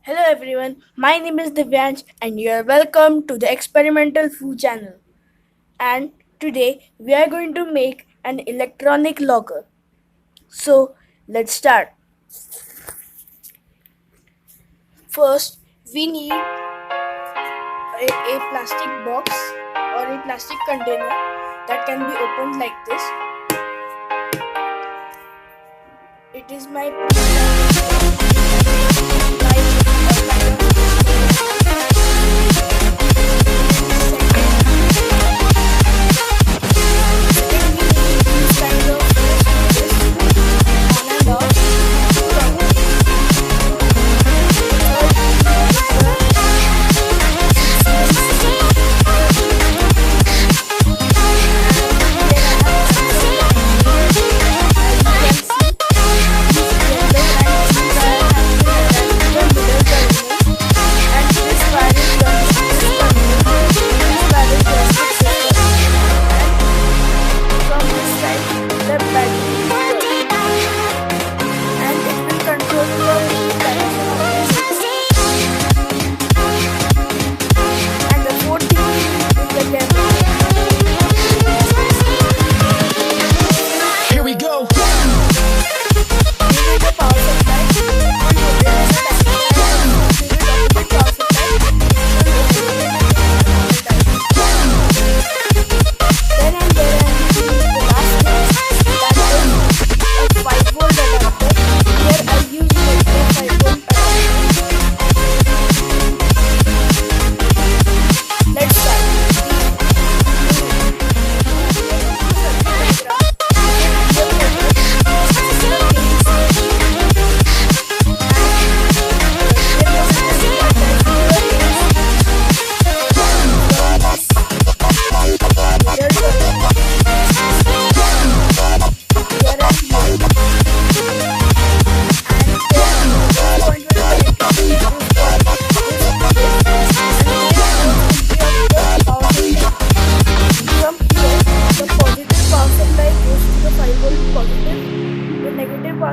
Hello everyone, my name is Divyansh and you are welcome to the Experimental Fooo channel. And today we are going to make an electronic locker. So let's start. First, we need a plastic box or a plastic container that can be opened like this. It is my power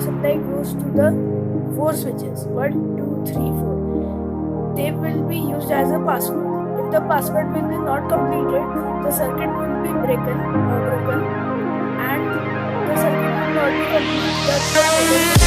supply goes to the four switches 1, 2, 3, 4. They will be used as a password. If the password will be not completed, the circuit will be broken and the circuit will not be completed.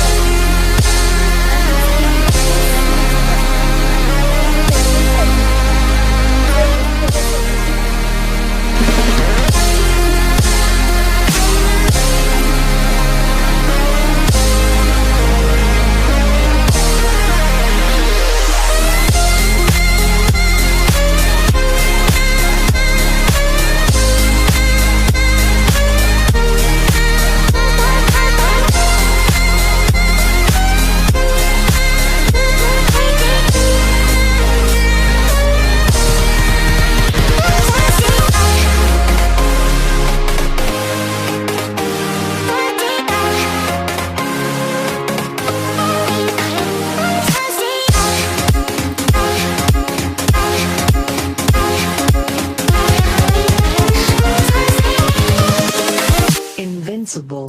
Invincible.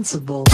Invincible.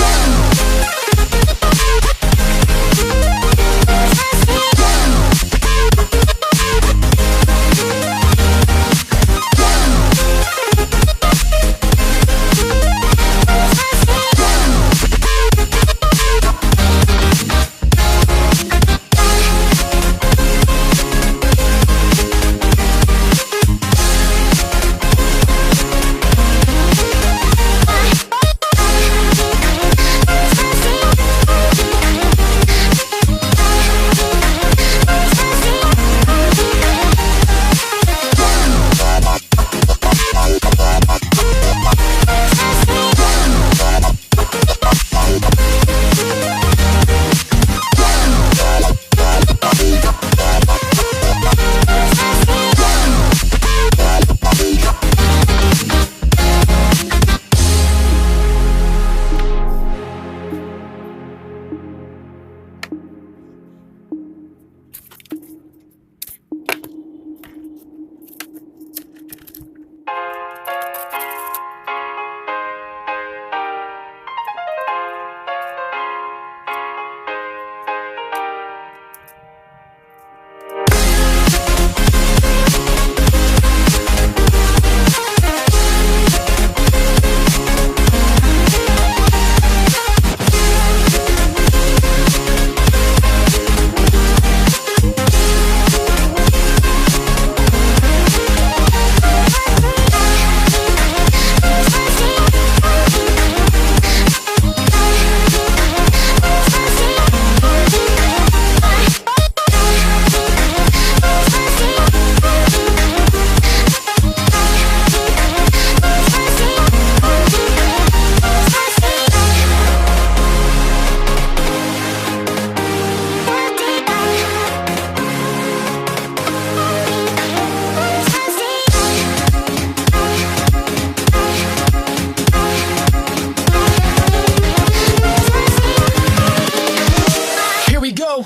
Here we go.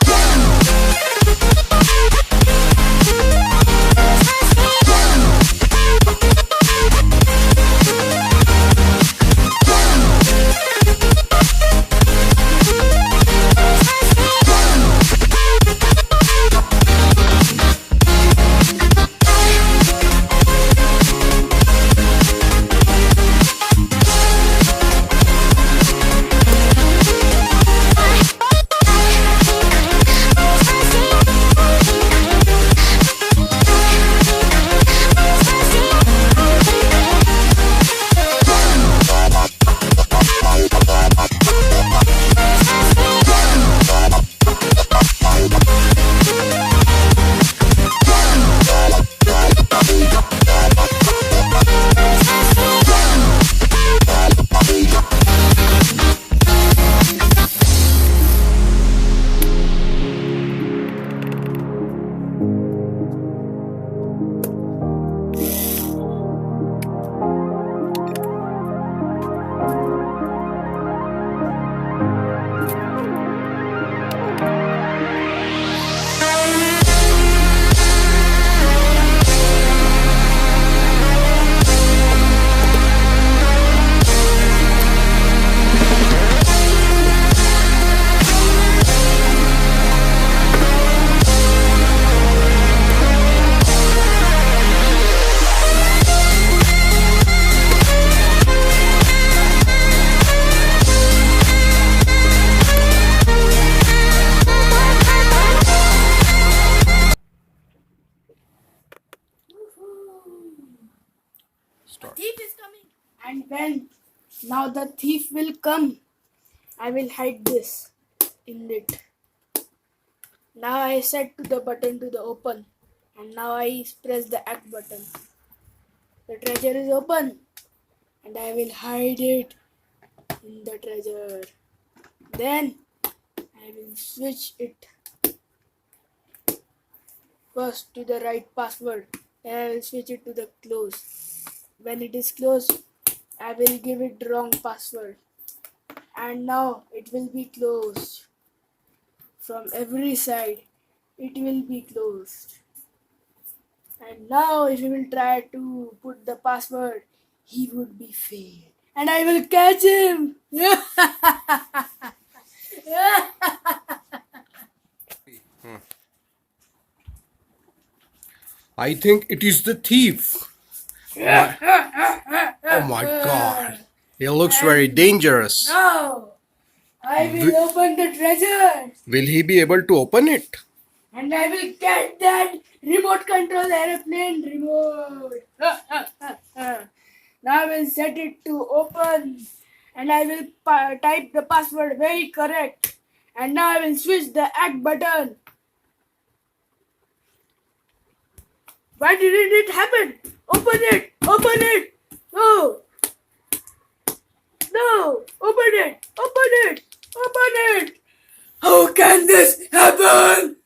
A thief is coming. And when now the thief will come, I will hide this in it. Now I set to the button to the open, and now I press the act button. The treasure is open, and I will hide it in the treasure. Then I will switch it first to the right password. Then I will switch it to the close. When it is closed, I will give it the wrong password. And now it will be closed. From every side, it will be closed. And now if he will try to put the password, he would be failed. and I will catch him. I think it is the thief. My- oh my god. He looks very dangerous. Now I will open the treasure. Will he be able to open it? And I will get that remote control aeroplane remote. Now I will set it to open. And I will type the password very correct. And now I will switch the act button. Why didn't it happen? Open it! Open it! No! No! Open it! Open it! Open it! How can this happen?